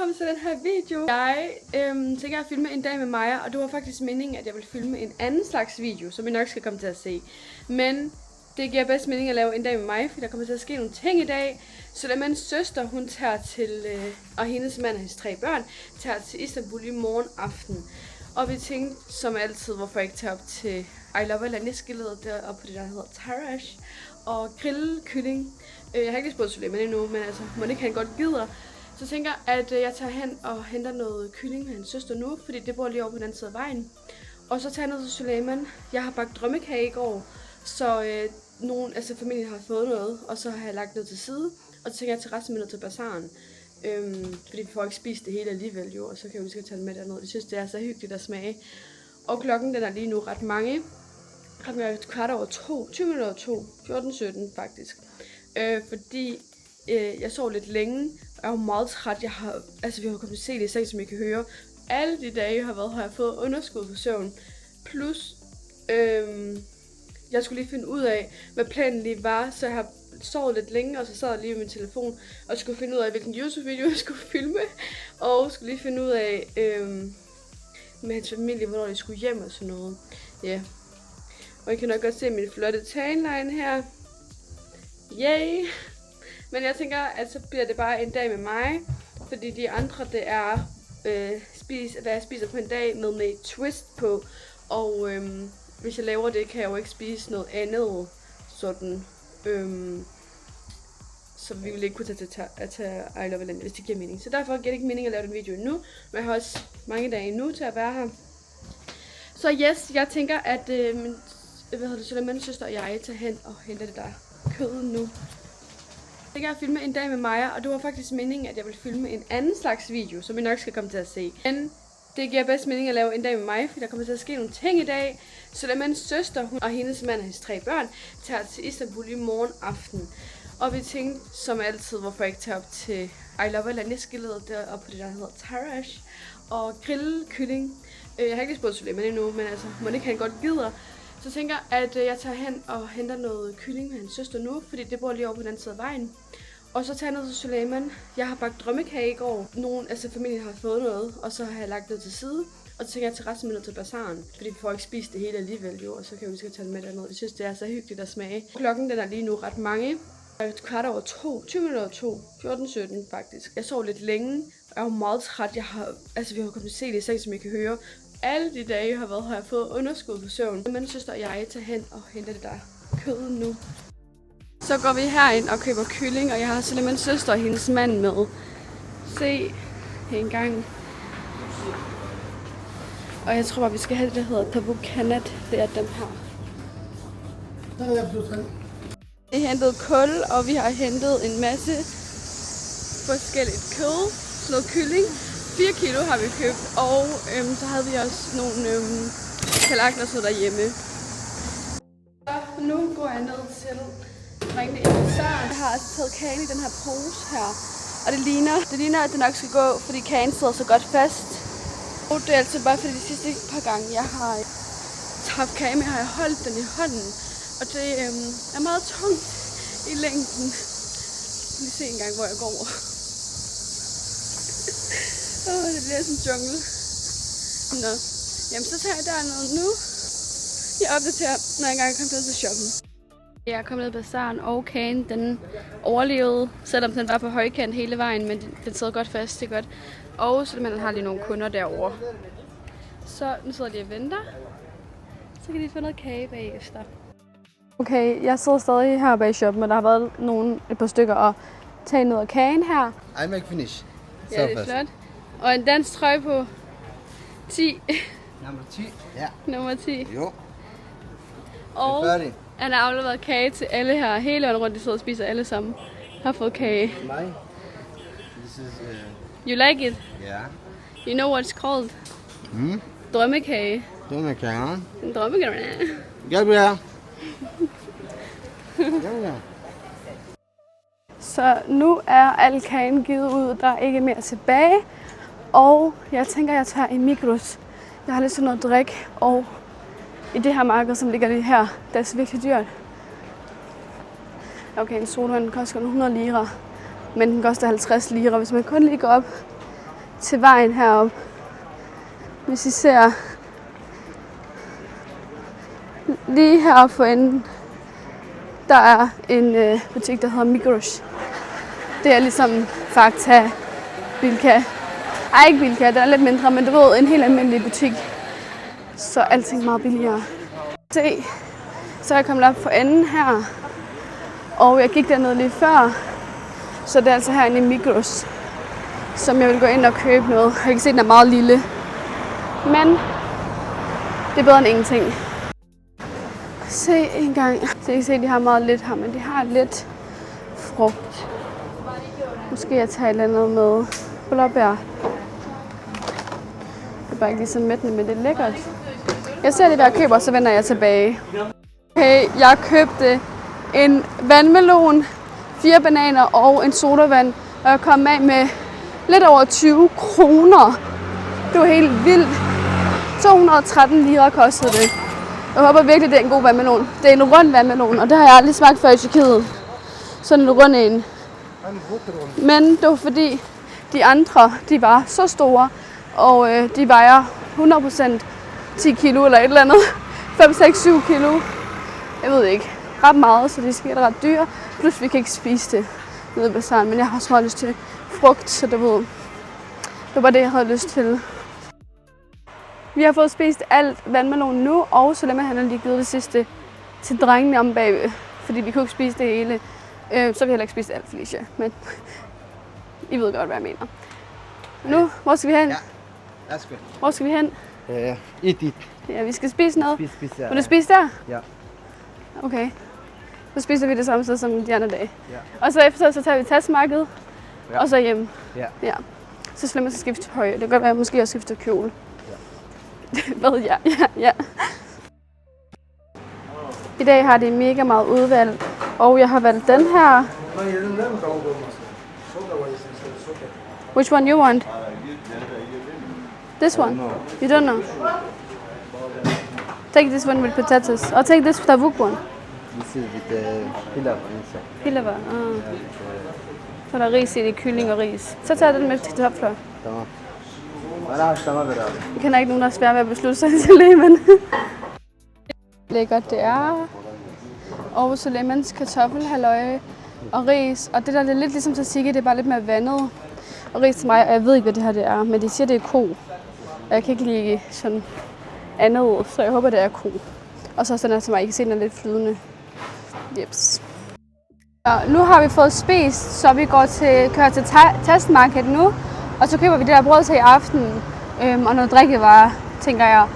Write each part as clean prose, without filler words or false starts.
velkommen til den her video. Jeg tænker at filme en dag med mig, og det var faktisk meningen, at jeg ville filme en anden slags video, som I nok skal komme til at se. Men det giver bedst mening at lave en dag med mig, fordi der kommer til at ske nogle ting i dag. Så da min søster, hun tager til, og hendes mand og hendes 3 børn, tager til Istanbul i morgen aften. Og vi tænkte som altid, hvorfor ikke tage op til I Love Alanya-skiltet deroppe på det, der hedder Tarash, og grille kylling. Jeg har ikke lige spurgt Suleiman endnu, men altså, må ikke han godt gider. Så tænker jeg, at jeg tager hen og henter noget kylling med hans søster nu, fordi det bor lige over på den anden side af vejen. Og så tager jeg ned til Suleiman. Jeg har bagt drømmekage i går, så nogen, altså familien har fået noget, og så har jeg lagt noget til side. Og så tænker jeg til resten med noget til bazaren. Fordi vi får ikke spist det hele alligevel jo, og så kan vi lige tage med dernede. Jeg synes, det er så hyggeligt at smage. Og klokken den er lige nu ret mange. Klokken er 2:15, 20 minutter over 2, 14:17 faktisk. Fordi jeg sov lidt længe, og jeg var meget træt. Vi har kommet se det i seng, som I kan høre. Alle de dage, jeg har været her, har jeg fået underskud på søvn. Plus, jeg skulle lige finde ud af, hvad planen lige var, så jeg har sovet lidt længe, og så sad jeg lige med min telefon, og skulle finde ud af, hvilken YouTube-video jeg skulle filme, og skulle lige finde ud af, med hans familie, hvornår de skulle hjem og sådan noget. Ja. Og I kan nok godt se min flotte tanline her. Yay! Men jeg tænker, at så bliver det bare en dag med mig, fordi de andre, det er, hvad jeg spiser på en dag med et twist på, og hvis jeg laver det, kan jeg jo ikke spise noget andet, sådan, så vi vil ikke kunne tage I Love Alanya, hvis det giver mening. Så derfor giver det ikke mening at lave den video endnu, men jeg har også mange dage endnu til at være her. Så yes, jeg tænker, at min søster og jeg tager hen og henter det der kød nu. Jeg tænker at filme en dag med mig, og det var faktisk meningen, at jeg ville filme en anden slags video, som I nok skal komme til at se. Men det giver bedst mening at lave en dag med mig, fordi der kommer til at ske nogle ting i dag. Så da min søster, hun og hendes mand og hendes 3 børn, tager til Istanbul i morgen aften. Og vi tænkte som altid, hvorfor ikke tage op til I Love Alanya-skiltet deroppe på det, der hedder Tarash, og grille kylling. Jeg har ikke lige spurgt Suleiman endnu, men altså, må ikke han godt gider. Så tænker jeg, at jeg tager hen og henter noget kylling med hans søster nu, fordi det bor lige over på den anden side af vejen. Og så tager jeg ned til Suleiman. Jeg har bagt drømmekage i går. Familien har fået noget, og så har jeg lagt noget til side. Og så tænker jeg til resten med noget til bazaren, fordi vi får ikke spist det hele alligevel jo, og så kan vi lige tage med dernede. Jeg synes, det er så hyggeligt at smage. Klokken den er lige nu ret mange. 2:15, 20 minutter over 2, 14:17 faktisk. Jeg sov lidt længe, og jeg var meget træt. Vi har kommet se det i seng, som I kan høre. Alle de dage, jeg har været her, har jeg fået underskud på søvn. Min søster og jeg tager hen og henter det der kød nu. Så går vi herind og køber kylling, og jeg har sådan min søster og hendes mand med. Se en gang. Og jeg tror bare, vi skal have det, der hedder Tabuk Kanat. Det er dem her. Vi har hentet kul, og vi har hentet en masse forskelligt kød. Sådan noget kylling. 4 kilo har vi købt, og så havde vi også nogle kalakner så derhjemme. Så nu går jeg ned til ringene i bazaren. Jeg har altså taget kagen i den her pose her, og det ligner, at det nok skal gå, fordi kagen sidder så godt fast. Og det er altså bare fordi de sidste par gange, jeg har tabt kage med, har jeg holdt den i hånden, og det er meget tungt i længden. Lige se en gang, hvor jeg går. Det bliver sådan en jungle. Nå. Jamen, så tager jeg dernede nu. Jeg opdaterer, når jeg engang kommer ned til shoppen. Jeg er kommet ned i bazaren, og kagen, den overlevede, selvom den var på højkant hele vejen, men den sidder godt fast, det er godt. Og så man har lige nogle kunder derovre. Så nu sidder de og venter. Så kan de få noget kage bagefter. Okay, jeg sidder stadig her bag shoppen, og der har været et par stykker og tage noget af kagen her. I make finish. Ja, det er flot. Og en dansk trøje på 10. Nummer 10. Ja. Nummer 10. Jo. Og han har afleveret kage til alle her. Hele vejen rundt, de sidder og spiser alle sammen. Har fået kage. Mig. This is, You like it? yeah. You know what it's called? Drømmekage. Drømmekage. En drømmekage. Gabriel. Så nu er al kagen givet ud, der er ikke mere tilbage. Og jeg tænker, jeg tager en Migros. Jeg har lidt sådan noget drik, og i det her marked, som ligger lige her, det er så virkelig dyrt. Okay, en sodavand koster 100 lira, men den koster 50 lira, hvis man kun lige går op til vejen heroppe. Hvis I ser lige heroppe for enden, der er en butik, der hedder Migros. Det er ligesom Fakta, Bilka. Ej, ikke Bilka, den er lidt mindre, men du ved, en helt almindelig butik. Så alting er meget billigere. Se, så er jeg kommet op for enden her. Og jeg gik dernede lige før. Så det er altså herinde i Migros, som jeg vil gå ind og købe noget. Jeg kan se, at den er meget lille. Men det er bedre end ingenting. Se en gang. Så I kan se, at de har meget lidt her, men de har lidt frugt. Måske jeg tager et eller andet med blåbær. Det er bare ikke lige så mættende, men det er lækkert. Jeg ser det, hvad jeg køber, og så vender jeg tilbage. Okay, jeg købte en vandmelon, 4 bananer og en sodavand. Og jeg kom af med lidt over 20 kroner. Det var helt vildt. 213 lira kostede det. Jeg håber virkelig, det er en god vandmelon. Det er en rund vandmelon, og det har jeg aldrig smagt før i Tyrkiet. Sådan en rund en. Men det var fordi, de andre, de var så store, og de vejer 100% 10 kilo eller et eller andet. 5, 6, 7 kilo. Jeg ved ikke. Ret meget, så de skal ret dyre. Plus vi kan ikke spise det nede i bazaren, men jeg har også meget lyst til frugt, så det var det, jeg havde lyst til. Vi har fået spist alt vandmelonen nu, og Suleyman han har lige givet det sidste til drengene om bagved, fordi vi kunne ikke spise det hele. Så vi heller ikke spist alt, Felicia, men I ved godt, hvad jeg mener. Nu, hvor skal vi hen? Ja, that's good. Hvor skal vi hen? Eat. Ja, vi skal spise noget. Spis Vil du spise der? Ja. Okay. Så spiser vi det samme sted som de andre dage. Ja. Og så efter så tager vi tasmarkedet, Ja. og så hjem. Ja. Så Suleyman skal skifte høje. Det kan godt være, at jeg måske også skifter kjole. Ja. Hvad? Ja. I dag har de mega meget udvalg, og jeg har valgt den her. Which one you want? This one? You don't know? Take this one with potatoes. I'll take this tavuk one. This is with pilaf inside. Pilava. Så er der ris i det, kylling og ris. Så tager jeg den med kartofler. Tamam. Bana haşlama ver abi. Jeg kender ikke nogen, der er svære ved at beslutte sig til Suleyman. Lækkert det er. Og Suleymans kartoffelhalløje og ris. Og det der er lidt ligesom tzatziki, det er bare lidt mere vandet. Og ris til mig, og jeg ved ikke, hvad det her det er, men de siger, det er ko. Og jeg kan ikke lide sådan andet, så jeg håber, det er ko. Og så den her til mig, I kan se, den er lidt flydende. Jeps. Og nu har vi fået spist, så vi kører til testmarked nu. Og så køber vi det der brød til i aften, og noget drikkevarer, tænker jeg.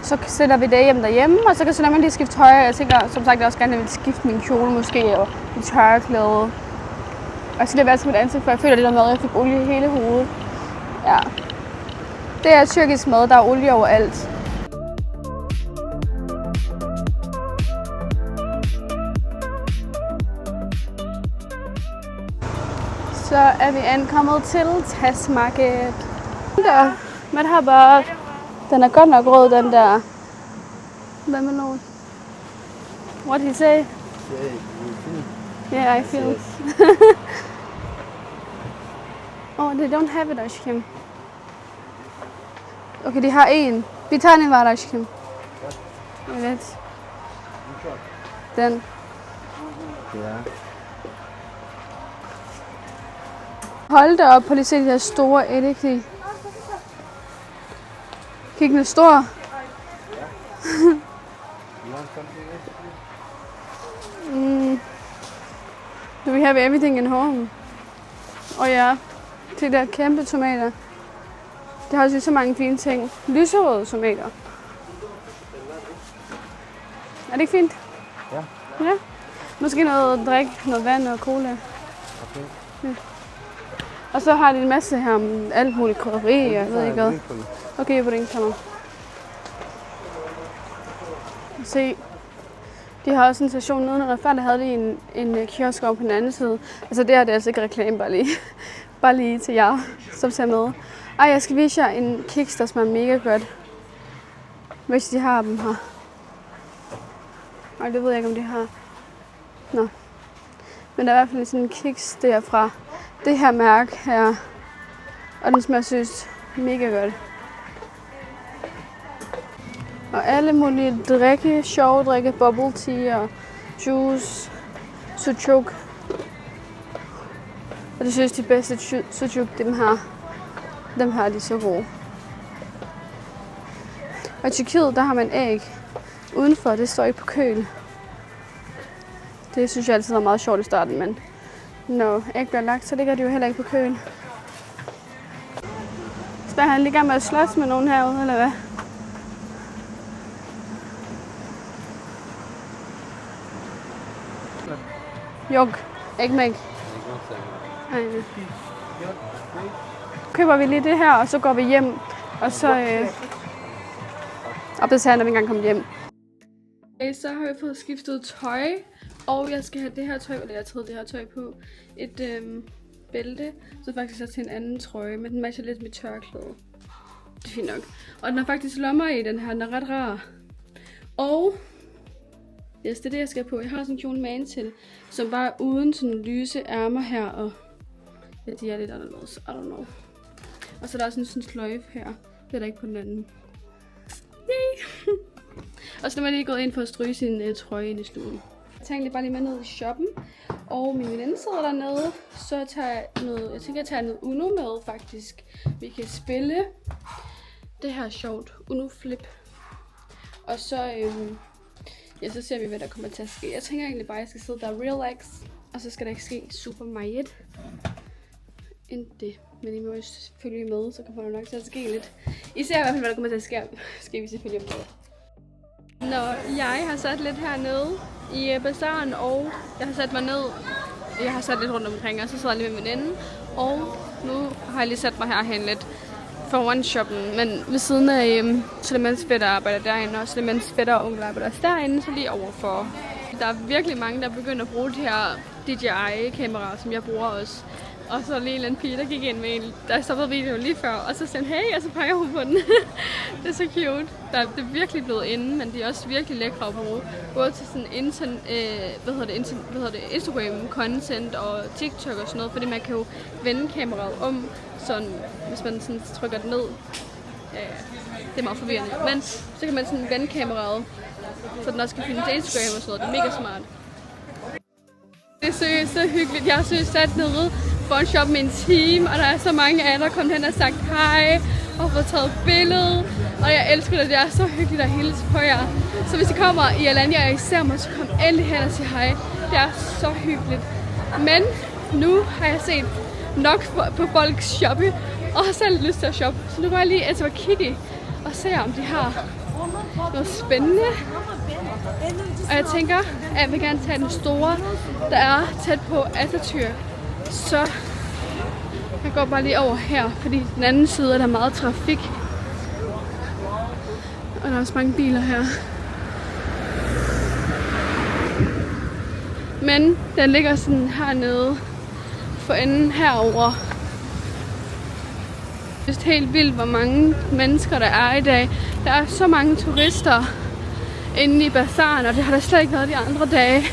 Så sætter vi det hjem derhjemme, og så kan Suleyman lige skifte tøj. Jeg tænker, som sagt, jeg også gerne vil skifte min kjole måske, og mit tørklæde. Og jeg skal lige være til mit ansigt, for jeg føler, det der mad, jeg fik olie i hele hovedet. Ja. Det er tyrkisk mad, der er olie overalt. Så er vi ankommet til testmarked. Der, merhaba. Den er godt nok rød, den der. Hvad med nogen? What did he say? Yeah, I feel. Yes. Oh, they don't have it, Ashkim. Okay, de har en. Vi tager en var, Ashkim. Lidt. Den. Ja. Hold da op, prøv lige at se de her store eddike. Kig, den er stor. Do we have everything in home? Og ja, de der kæmpe tomater. Det har også så mange fine ting. Lyserøde tomater. Er det ikke fint? Ja. Ja. Måske noget drik, noget vand og cola. Okay. Ja. Og så har de en masse her om alt muligt krydderi, jeg ved ikke hvad. Okay, på den kommer. Se, de har også en station nede, før der havde de en kiosk over på den anden side. Altså det her, det er altså ikke reklame, bare lige til jer, som ser med. Ej, jeg skal vise jer en kiks, der smager mega godt. Hvis de har dem her. Ej, det ved jeg ikke, om de har. Nå. Men der er i hvert fald sådan en kiks derfra det her mærke her. Og den smager seriøst Mega godt. Og alle mulige drikke, sjove drikke, bubble tea og juice, sucuk. Og det synes de bedste sucuk, dem her de er så gode. Og i Tyrkiet, der har man æg udenfor, det står ikke på køl. Det synes jeg altid er meget sjovt i starten, men når æg bliver lagt, så ligger de jo heller ikke på køl. Så han lige i gang med at slås med nogen herude, eller hvad? Jok, ikke mig. Køber vi lige det her, og så går vi hjem, og så opdaterer, når vi engang kommer hjem. Okay, så har vi fået skiftet tøj, og jeg skal have det her tøj, eller jeg har taget det her tøj på. Et bælte, så faktisk er til en anden trøje, men den matcher lidt med tørklæde. Det er fint nok. Og den har faktisk lommer i den her, den er ret rar. Og yes, det er det, jeg skal på. Jeg har sådan en kjole med til, som bare er uden sådan lyse ærmer her, og ja, de er lidt anderledes. I don't know. Og så er der også sådan en sløjfe her. Det er der ikke på den anden. Yay! Og så er man lige gået ind for at stryge sin trøje ind i stuen. Jeg tager egentlig bare lige med ned i shoppen, og min veninde sidder dernede. Så tager jeg noget, jeg tænker, jeg tager noget Uno med faktisk. Vi kan spille det her sjovt Uno Flip. Og så, ja, så ser vi, hvad der kommer til at ske. Jeg tænker egentlig bare, at jeg skal sidde der relax, og så skal der ikke ske super meget end det. Men I må jo selvfølgelig med, så kommer der nok til at ske lidt. I ser i hvert fald, hvad der kommer til at ske. Skal vi selvfølgelig om det. Når jeg har sat lidt hernede i bazaren, og jeg har sat mig ned. Jeg har sat lidt rundt omkring, og så sidder jeg lige med veninden. Og nu har jeg lige sat mig herhen lidt foran shoppen, men ved siden af Sulemans fætter arbejder derinde, og Sulemans fætter og onkel arbejder også derinde, så lige overfor. Der er virkelig mange, der begynder at bruge de her DJI-kameraer, som jeg bruger også. Og så lige en eller anden pige, der gik ind med en, der stoppede videoen lige før, og så sagde hey, og så peger hun på den. Det er så cute. Det er virkelig blevet inde, men de er også virkelig lækre at bruge. Både til sådan Instagram-content og TikTok og sådan noget, fordi man kan jo vende kameraet om, sådan, hvis man sådan trykker det ned. Ja, det er meget forvirrende. Men så kan man sådan vende kameraet, så den også kan finde til Instagram og sådan noget. Det er mega smart. Det er seriøst så hyggeligt. Jeg har seriøst sat nede for en shop med en team, og der er så mange af jer, der kom hen og sagt hej og fået taget billede. Og jeg elsker det, det er så hyggeligt at hilse på jer. Så hvis I kommer i Alanya og I ser mig, så kom endelig hen og sig hej. Det er så hyggeligt. Men nu har jeg set nok på folk shoppe, og har selv lyst til at shoppe. Så nu går jeg lige og kigge og se, om de har noget spændende. Og jeg tænker, at jeg vil gerne tage den store, der er tæt på Atatürk. Så jeg går bare lige over her, fordi den anden side er der meget trafik. Og der er også mange biler her. Men den ligger sådan hernede for enden herover. Det er helt vildt, hvor mange mennesker der er i dag. Der er så mange turister inde i bazaren, og det har der slet ikke været de andre dage.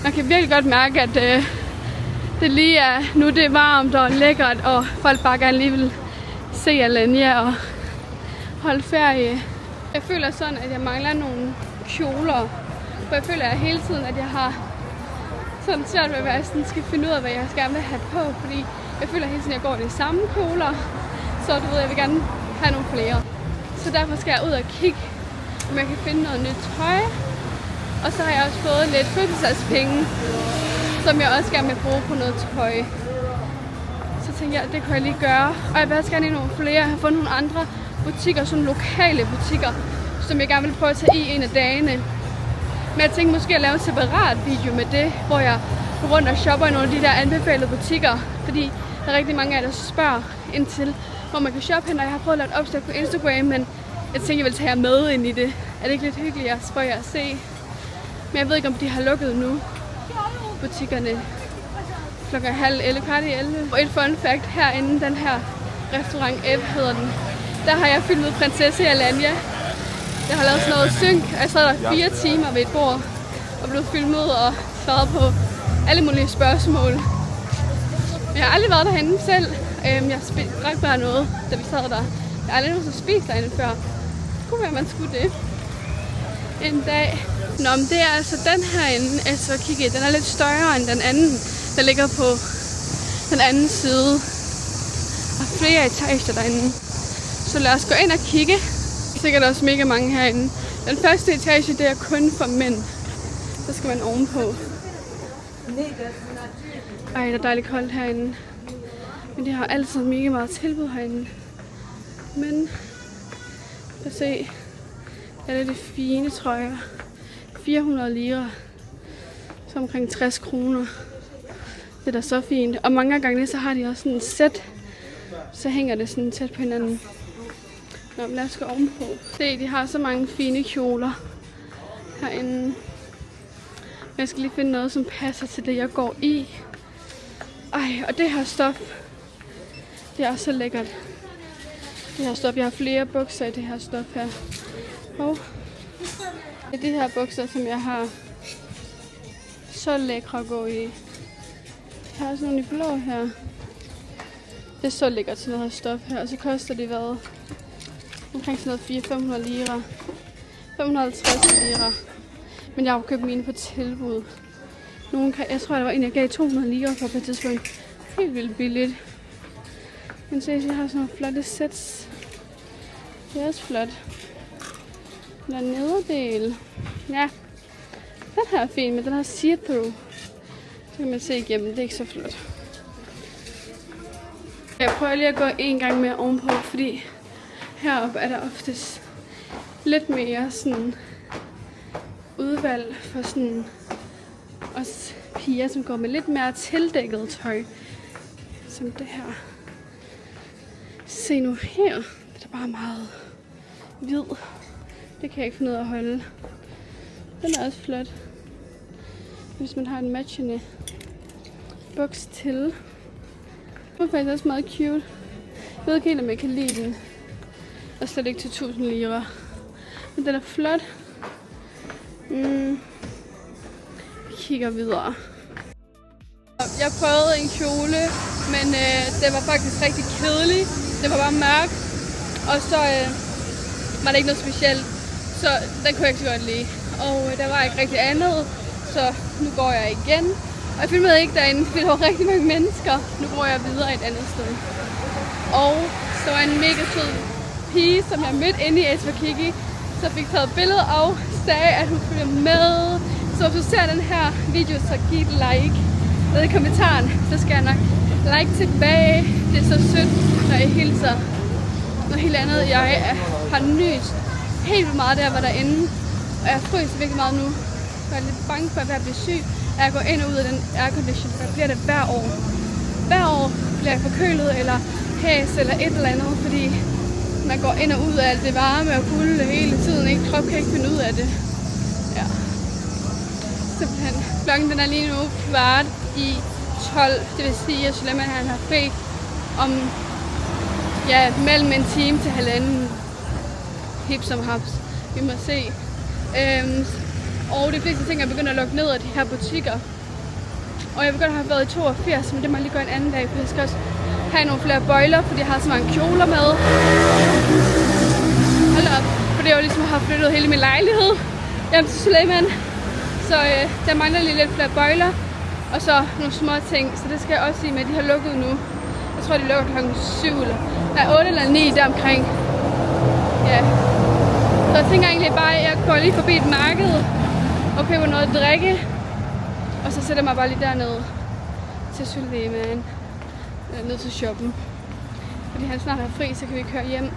Man kan virkelig godt mærke, at det lige er, nu det er varmt og lækkert, og folk bare gerne lige vil se Alanya og holde ferie. Jeg føler sådan, at jeg mangler nogle kjoler, for jeg føler hele tiden, at jeg har sådan svært ved, at jeg sådan skal finde ud af, hvad jeg gerne vil have på, fordi jeg føler hele tiden, at jeg går i de samme kjoler, så du ved, jeg vil gerne have nogle flere. Så derfor skal jeg ud og kigge, om jeg kan finde noget nyt tøj. Og så har jeg også fået lidt fødselsdagspenge, som jeg også gerne vil bruge på noget tøj. Så tænkte jeg, at det kan jeg lige gøre. Og jeg vil også gerne i nogle flere. Jeg har fundet nogle andre butikker, sådan lokale butikker, som jeg gerne vil prøve at tage i en af dagene. Men jeg tænkte måske at lave en separat video med det, hvor jeg går rundt og shopper i nogle af de der anbefalede butikker. Fordi der er rigtig mange af jer, der spørger ind til, hvor man kan shoppe hen, og jeg har prøvet at lave et opslag på Instagram, men jeg tænkte, jeg vil tage jer med ind i det. Er det ikke lidt hyggeligt for jer at se? Men jeg ved ikke, om de har lukket nu, butikkerne, klokken 10:30. Og et fun fact, herinde, den her restaurant F hedder den, der har jeg filmet prinsesse i Alanya. Jeg har lavet sådan noget synk, og jeg sad der 4 timer ved et bord og blev filmet og svaret på alle mulige spørgsmål. Men jeg har aldrig været derhenne selv. Jeg drak bare noget, da vi sad der. Jeg har aldrig nogensinde spist derinde før. Det kunne være, man skulle det en dag. Nå, men det er altså den herinde, altså kigge, den er lidt større end den anden, der ligger på den anden side. Der er flere etager derinde. Så lad os gå ind og kigge. Der er sikkert også mega mange herinde. Den første etage, det er kun for mænd. Så skal man ovenpå. Ej, det er dejligt koldt herinde. Men de har altid mega meget tilbud herinde. Men, lad os se. Det er de fine trøjer. 400 lira. Så omkring 60 kroner. Det er da så fint. Og mange gange så har de også sådan et sæt. Så hænger det sådan tæt på hinanden. Nå, men lad os gå ovenpå. Se, de har så mange fine kjoler herinde. Jeg skal lige finde noget, som passer til det, jeg går i. Ej, og det her stof, det er så lækkert. Det her stof, jeg har flere bukser i det her stof her. Og det er de her bukser, som jeg har så lækre at gå i. Jeg har sådan nogle i blå her. Det er så lækkert sådan noget her stof her. Og så koster det hvad? Omkring sådan noget 400-500 lira. 550 lira. Men jeg har jo købt mine på tilbud. Jeg tror, der var en, jeg gav 200 lira for på et tidspunkt. Helt vildt billigt. Men se, jeg har sådan nogle flotte sæts. Det er også flot. Den nederdel. Ja, den her er fin, men den har see-through. Så kan man se igennem, det er ikke så flot. Jeg prøver lige at gå en gang mere ovenpå, fordi heroppe er der oftest lidt mere sådan udvalg for sådan os piger, som går med lidt mere tildækket tøj. Som det her. Se nu her. Det er bare meget hvid. Det kan jeg ikke finde ud af at holde. Den er også flot. Hvis man har en matchende buks til. Den er faktisk også meget cute. Jeg ved ikke helt, om jeg kan lide den. Og slet ikke til 1000 lira. Men den er flot. Kigger videre. Jeg prøvede en kjole, men det var faktisk rigtig kedelig. Det var bare mørk. Og så var det ikke noget specielt. Så den kunne jeg ikke så godt lide. Og der var ikke rigtig andet. Så nu går jeg igen. Og jeg filmede ikke derinde, fordi der var rigtig mange mennesker. Nu går jeg videre et andet sted. Og så var en mega sød pige, som jeg mødte inde i Eswatini, så fik taget billede og sagde, at hun følger med. Så hvis du ser den her video, så giv et like ned i kommentaren. Så skal jeg nok like tilbage. Det er så sødt, når I hilser. Noget helt andet, jeg har nyst helt vildt meget, da jeg var derinde. Og jeg fryser virkelig meget nu. Så jeg er lidt bange for at blive syg. Jeg går ind og ud af den aircondition, så bliver det hver år. Hver år bliver jeg forkølet eller hæs eller et eller andet, fordi man går ind og ud af alt det varme og kulde hele tiden. Ikke? Krop kan ikke finde ud af det. Ja. Simpelthen. Klokken den er lige nu 11:45. Det vil sige, at Suleiman han har fri om mellem en time til halvanden. Hip som haps. Vi må se. Og de fleste ting er begyndt at lukke ned af de her butikker. Og jeg begynder at have været i 82, men det må jeg lige gå en anden dag, for jeg skal også have nogle flere bøjler, fordi jeg har så mange kjoler med. Hold op. For det er jo ligesom, at jeg har flyttet hele min lejlighed hjem til Suleiman. Så der mangler lige lidt flere bøjler. Og så nogle små ting, så det skal jeg også sige med, at de har lukket nu. Jeg tror, de lukker klokken 7 eller 8 eller 9 deromkring. Ja. Så jeg tænker egentlig bare, at jeg går lige forbi et marked og køber noget at drikke. Og så sætter jeg mig bare lige dernede til Suleiman. Ned til shoppen. Fordi han snart er fri, så kan vi køre hjem.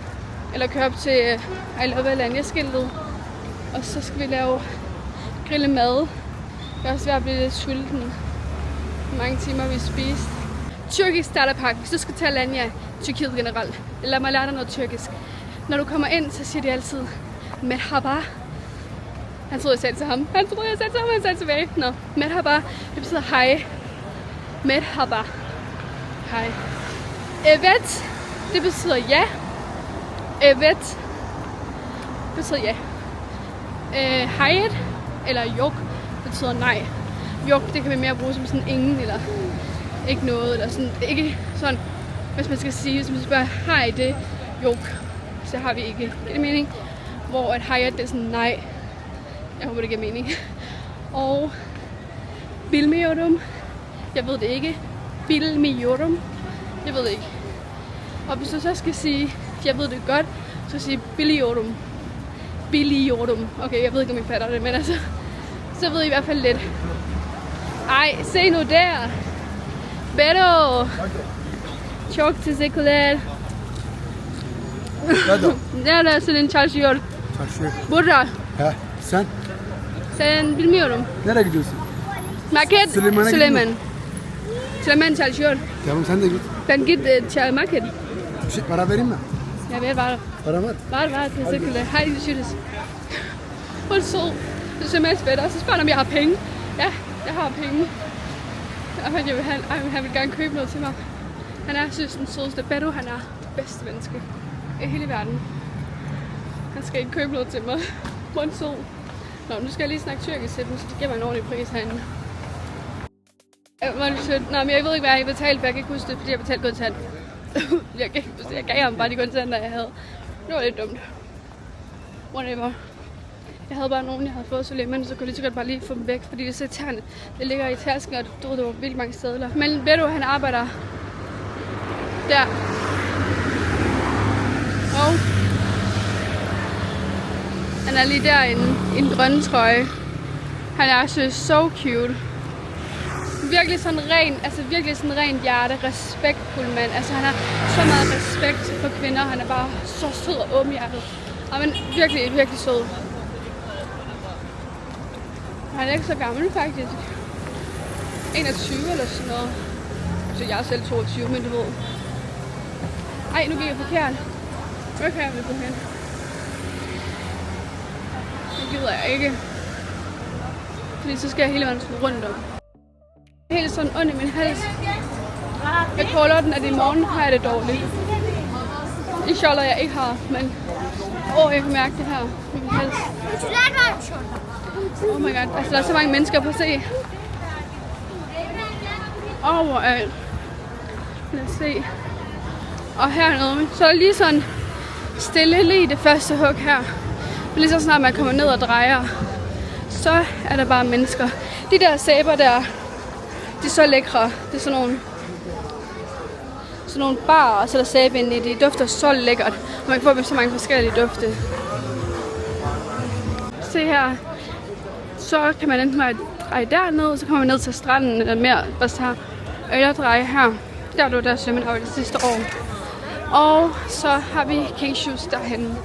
Eller køre op til I Love Alanya-skiltet. Og så skal vi lave grille mad. Jeg er også ved at blive lidt sulten. Hvor mange timer vi spist. Tyrkisk starterpakke. Hvis du skal til Alanya, Tyrkiet generelt. Lad mig lære dig noget tyrkisk. Når du kommer ind, så siger de altid merhaba. Han troede, jeg sagde det til ham. Han sagde tilbage. Nå, merhaba. Det betyder hej. Merhaba. Hej. Evet. Det betyder ja. Evet. Det betyder ja. Hayet. Eller yok. Det betyder nej. Yok, det kan vi mere bruge som sådan ingen, eller ikke noget, eller sådan, ikke sådan, hvis man skal sige, hvis man spørger, hej, det er yok. så har vi ikke. Giver det mening? Hvor at Hyatt, det er sådan, nej. Jeg håber, det giver mening. Og Bilmiorum. Jeg ved det ikke. Bilmiorum. Jeg ved det ikke. Og hvis du så skal sige, jeg ved det godt, så sige Biliorum. Biliorum. Okay, jeg ved ikke, om I fatter det, men altså, så ved I hvert fald lidt. Ej, se nu der. Beto. Çok teşekkürler. Neredesin çalışıyor? Çalışıyor. Burada. He, sen? Sen bilmiyorum. Nereye gidiyorsun? Market Süleyman'a Süleyman. Süleyman çalışıyor. Tamam sen de git. Ben git market. Bir şey, para vereyim mi? Jeg ved, var Para var. Var, teşekkürler. Hej, vi synes. Hvor er det sød. Det er simpelthen spændende. Og så spørger han, om jeg har penge. Ja, jeg har penge. Og han vil gerne købe noget til mig. Han er, synes, den sødeste. Beto, han er bedste menneske i hele verden. Han skal ikke købe noget til mig. Hvor en sød. Nå, nu skal jeg lige snakke tyrkisk til dem, så det giver mig en ordentlig pris herinde. Nå, men jeg ved ikke, hvad jeg betalte, for jeg kan ikke huske det, fordi jeg betalte kontant. Jeg kan ikke huske det. Jeg gav ham bare de kontanter, jeg havde. Det var lidt dumt. Whatever. Jeg havde bare nogen, jeg havde fået Süleyman, så kunne jeg lige så godt bare lige få dem væk, fordi det er så irriterende. Det ligger i tasken, og du ved, det var vildt mange steder. Men Beto, han arbejder der. Og han er lige derinde i en grønne trøje. Han er så cute. Virkelig sådan ren hjerte, respektfuld mand. Altså han har så meget respekt for kvinder. Han er bare så sød og åbenhjertet. Og men virkelig, virkelig sød. Han er ikke så gammel faktisk. 21 eller sådan noget. Så jeg er selv 22, men du ved. Ej, nu gik jeg forkert. Hvor kan jeg gå hen? Det gider jeg ikke. Fordi så skal jeg hele vejen rundt om. Helt sådan ondt i min hals. Jeg kolder den, at i morgen har jeg det dårligt. Inshallah jeg ikke har, men jeg kan mærke det her i min hals. Oh my god, altså der er så mange mennesker på at se. Overalt. Lad os se. Og hernede, så er der lige sådan stille lige det første hug her. For lige så snart man kommer ned og drejer, så er der bare mennesker. De der sæber der, de er så lækre. Det er sådan nogle barer, og så er der sæbe inde i. De dufter så lækkert, og man kan få dem så mange forskellige dufte. Se her. Så kan man enten dreje derned, så kommer man ned til stranden eller mere basar, eller dreje her. Der lå der svømmedrag det sidste år. Og så har vi King Shoes derhenne.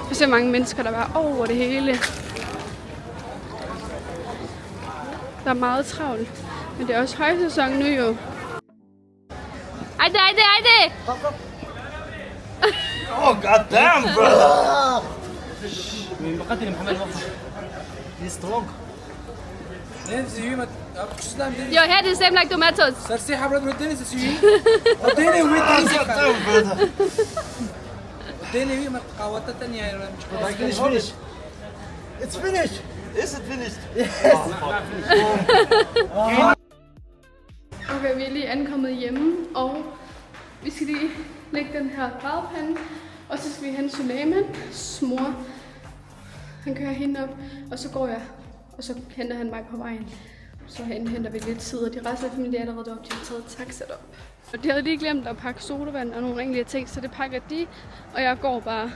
Vi ser mange mennesker, der var over det hele. Der er meget travlt, men det er også højsæson nu jo. Ejde! Oh god damn, brother! He's strong. Your head is same like tomatoes. Finish. It's finished. Is it finished? Okay, vi er lige ankommet hjemme, og vi skal lige lægge den her gradpande, og så skal vi hen til Süleyman's mor. Han kører hende op, og så går jeg, og så henter han mig på vejen. Så henter vi lidt tid, og de resten af familien er allerede deroppe, de har taget taxa op. Og de havde lige glemt at pakke sodavand og nogle enkelte ting, så det pakker de, og jeg går bare,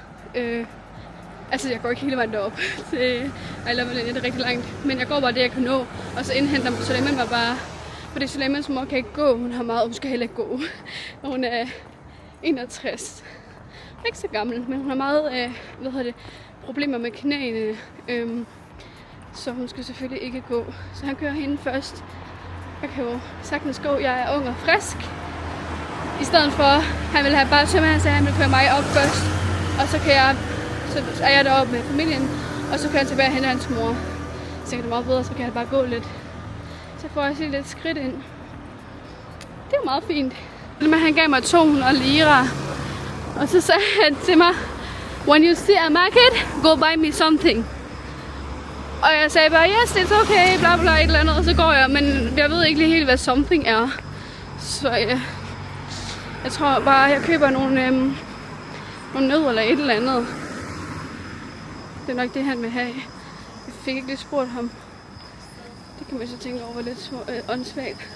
altså jeg går ikke hele vejen derop, det er rigtig langt, men jeg går bare det jeg kan nå, og så indhenter Süleyman mig bare, fordi Süleyman's mor kan ikke gå, hun skal heller ikke gå, hun er 61, hun er ikke så gammel, men hun har meget, problemer med knæene, så hun skal selvfølgelig ikke gå, så han kører hende først. Jeg kan jo sagtens gå, jeg er ung og frisk. I stedet for, han ville have bare tømmer, han sagde, at han ville køre mig op først. Og så er jeg deroppe med familien, og så kører han tilbage hen til hans mor. Så tænker det meget bedre, så kan jeg bare gå lidt. Så får jeg lige lidt skridt ind. Det er meget fint. Men han gav mig 200 lira. Og så sagde han til mig, when you see a market, go buy me something. Og jeg sagde bare, yes, it's okay, bla bla, et eller andet, og så går jeg, men jeg ved ikke lige helt, hvad something er. Så jeg tror bare, jeg køber nogle nogle nødder eller et eller andet. Det er nok det, han vil have. Jeg fik ikke lige spurgt ham. Det kan man så tænke over lidt åndssvagt.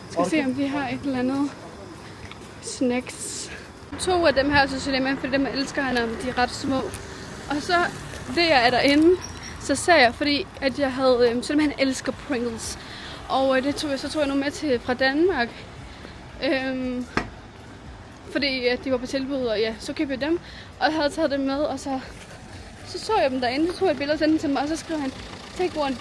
Jeg skal se, om de har et eller andet snacks. 2 af dem her, så synes jeg med, for dem jeg elsker han, de er ret små. Og så det jeg er derinde, så sagde jeg, fordi at jeg havde, simpelthen elsker Pringles. Og så tog jeg nogle med til fra Danmark. Fordi at de var på tilbud, og ja, så købte jeg dem. Og jeg havde taget dem med, og så jeg dem derinde, så tog jeg et billede og sendte dem til mig, og så skrev han, take one.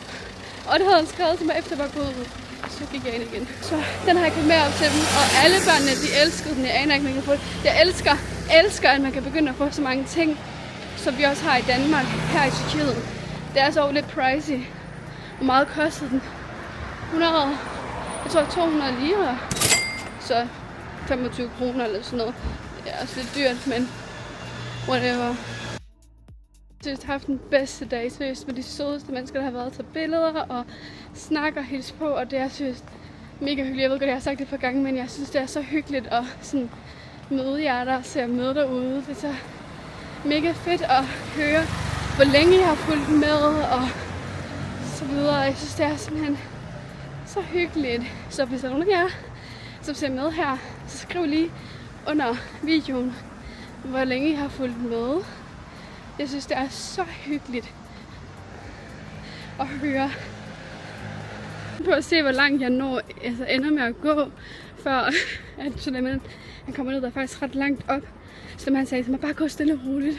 Og det havde han skrevet til mig efter, jeg var gået ud. Så gik jeg ind igen. Så den har jeg købt med op til dem, og alle børnene, de elskede den. Jeg aner ikke, man kan få det. Jeg elsker, at man kan begynde at få så mange ting, som vi også har i Danmark, her i Tyrkiet. Det er så lidt pricey. Hvor meget kostede den? 200 lira. Så 25 kroner eller sådan noget. Det er også lidt dyrt, men whatever. Jeg har haft den bedste dag, seriøst, med de sødeste mennesker, der har været til billeder og snakker og hilse på, og det er seriøst mega hyggeligt. Jeg ved godt, jeg har sagt det et par gange, men jeg synes, det er så hyggeligt at sådan møde jer der, så jeg møder derude. Det er så mega fedt at høre, hvor længe jeg har fulgt med og så videre. Jeg synes, det er simpelthen så hyggeligt. Så hvis der er nogen af jer, som ser med her, så skriv lige under videoen, hvor længe jeg har fulgt med. Jeg synes, det er så hyggeligt at høre. Prøv at se, hvor langt jeg når, ender med at gå, før at Suleiman, han kommer ned, der er faktisk ret langt op. Som han sagde, så man bare gå stille og roligt.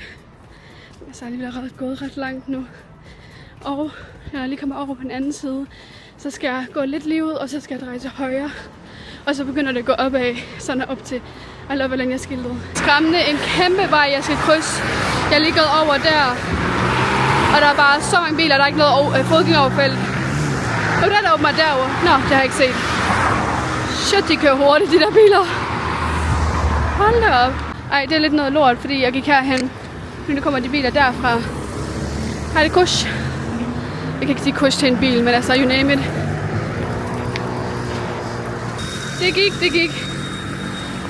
Jeg så alligevel gået ret langt nu. Og når jeg lige kommer over på den anden side, så skal jeg gå lidt lige ud, og så skal jeg dreje til højre. Og så begynder det at gå opad, sådan op til I love Alanya-skiltet. Skræmmende, en kæmpe vej, jeg skal krydse. Jeg er lige gået over der, og der er bare så mange biler, der er ikke noget fodgængeroverfelt. Og der er der åbenbart derovre. Nå, det har jeg ikke set. Shit, de kører hurtigt, de der biler. Hold da op. Ej, det er lidt noget lort, fordi jeg gik herhen. Nu kommer de biler derfra. Her er det kush. Jeg kan ikke sige kush til en bil, men altså, you name it. Det gik.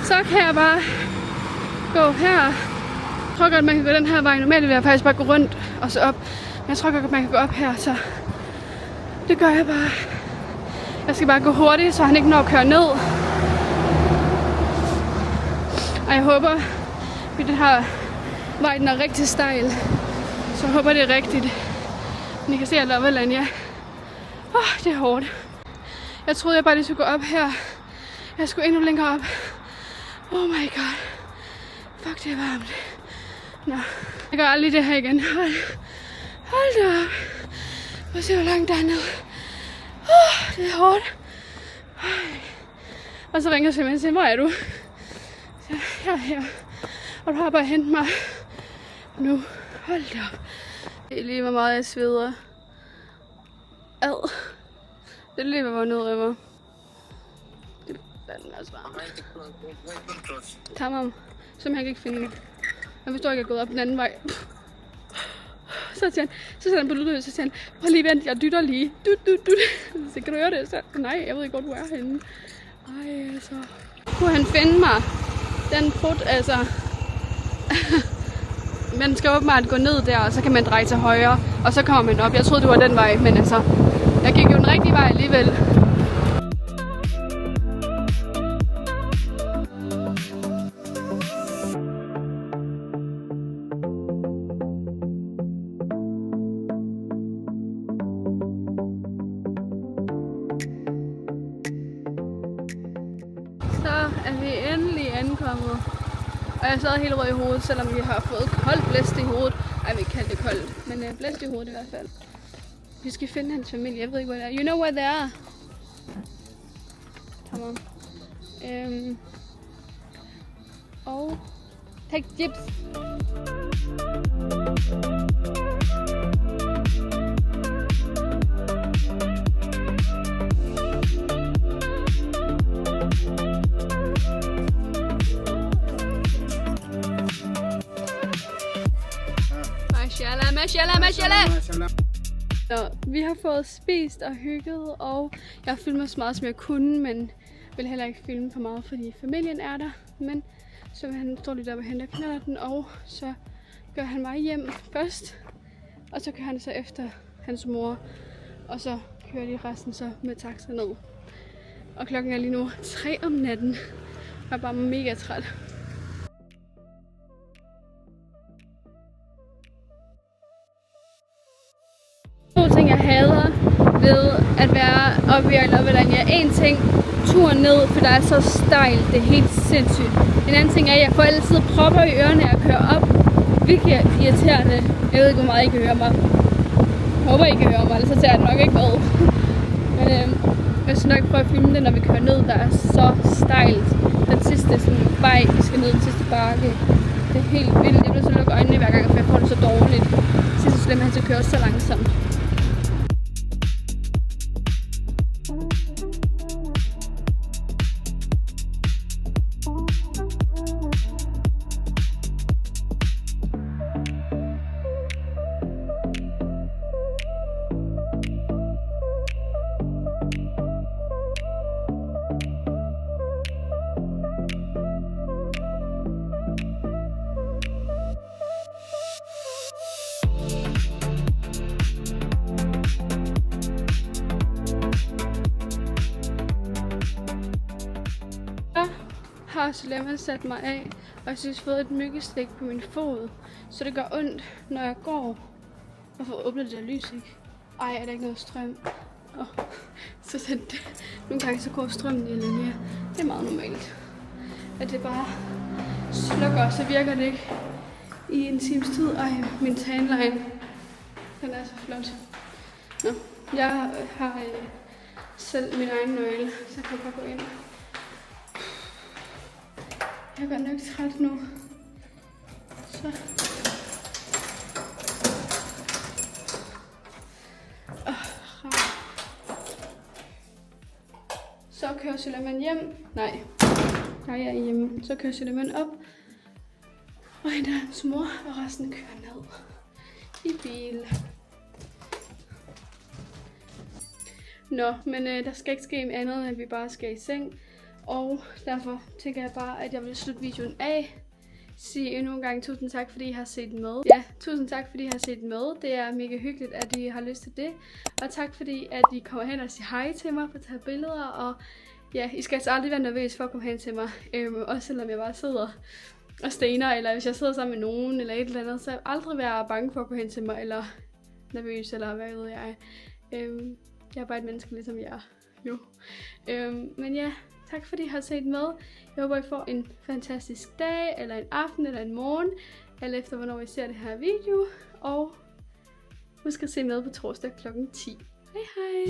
Så kan jeg bare gå her. Jeg tror godt, man kan gå den her vej. Normalt vil jeg faktisk bare gå rundt og så op. Men jeg tror godt, man kan gå op her, så det gør jeg bare. Jeg skal bare gå hurtigt, så han ikke når at køre ned. Og jeg håber, at den her vej, den er rigtig stejl. Så jeg håber, det er rigtigt. Men I kan se, at jeg lover Alanya. Det er hårdt. Jeg troede, jeg bare lige skulle gå op her. Jeg skulle endnu længere op. Oh my god. Fuck, det er varmt. Nå, jeg gør aldrig det her igen. Hold da op. Prøv at se, hvor langt der er ned. Det er hårdt. Og så ringer Simon og siger, hvor er du? Så jeg er her. Og du har bare hentet mig nu. Hold da op. Det er lige, hvor meget jeg sveder. Ad. Det er lige, hvor ned rømmer. Det er den også varmt. Tamam. Som jeg kan ikke finde. Jeg forstår ikke, at jeg er gået op den anden vej. Så sætter han på lydløs, så siger han, prøv lige vent, jeg dytter lige. Så kan du høre det? Så, nej, jeg ved ikke, hvor du er henne. Ej, altså. Kunne han finde mig? Den prut, altså. Man skal åbenbart gå ned der, og så kan man dreje til højre, og så kommer man op. Jeg troede, det var den vej, men altså, jeg gik jo den rigtige vej alligevel. Så er vi endelig ankommet. Og jeg sad helt rød i hovedet, selvom vi har fået koldt blæst i hovedet. Ej, vi kan det koldt, men blæst i hovedet i hvert fald. Vi skal finde hans familie. Jeg ved ikke, hvor det er. You know where they are? Come on. Og take chips. Mashallah. Så vi har fået spist og hygget, og jeg har filmet så meget som jeg kunne, men vil heller ikke filme for meget, fordi familien er der. Men Så vil han stå lidt op og hente knallerten, og så gør han mig hjem først. Og så kører han så efter hans mor, og så kører de resten så med taxa ned. Og klokken er lige nu 3 om natten. Jeg er bare mega træt. To ting jeg hader ved at være oppe i Øjløveland. En ting, turen ned, for der er så stejlt, det er helt sindssygt. En anden ting er, at jeg får altid propper i ørerne, at køre op. Virkelig irriterende. Jeg ved ikke, hvor meget I kan høre mig. Jeg håber, I kan høre mig, ellers så tager jeg nok ikke med. Men jeg skal nok prøve at filme det, når vi kører ned. Der er så stejlt. Den sidste sådan, vej, vi skal ned, den sidste bakke. Det er helt vildt. Jeg bliver så lukke øjnene hver gang, for jeg får det så dårligt. Det er så slemt, at han skal køre så langsomt. Har Suleiman sat mig af, og jeg synes, fået et myggestik på min fod, så det gør ondt, når jeg går. Hvorfor åbner det der lys ikke? Ej, er der ikke noget strøm? Så nogle gange så går strømmen i linje. Det er meget normalt. At det bare slukker, så virker det ikke i en times tid. Ej, min tanline, den er så flot. Nå, jeg har selv min egen nøgle, så jeg kan bare gå ind. Jeg er godt nok træt nu. Så kører Suleiman hjem. Nej, jeg er hjemme. Så kører Suleiman op. Og hende er hans mor, og resten kører ned i bil. Nå, men der skal ikke ske andet, end at vi bare skal i seng. Og derfor tænker jeg bare, at jeg vil slutte videoen af. Sige endnu en gang tusind tak, fordi I har set med. Ja, tusind tak, fordi I har set med. Det er mega hyggeligt, at I har lyst til det. Og tak, fordi at I kommer hen og siger hej til mig for at tage billeder. Og ja, I skal altså aldrig være nervøs for at komme hen til mig. Også selvom jeg bare sidder og stener, eller hvis jeg sidder sammen med nogen, eller et eller andet. Så aldrig være bange for at gå hen til mig, eller nervøs, eller hvad ved jeg. Jeg er bare et menneske, ligesom jeg er nu. Men ja, tak fordi I har set med. Jeg håber, I får en fantastisk dag, eller en aften, eller en morgen, alt efter hvornår I ser det her video. Og husk at se med på torsdag kl. 10. Hej hej!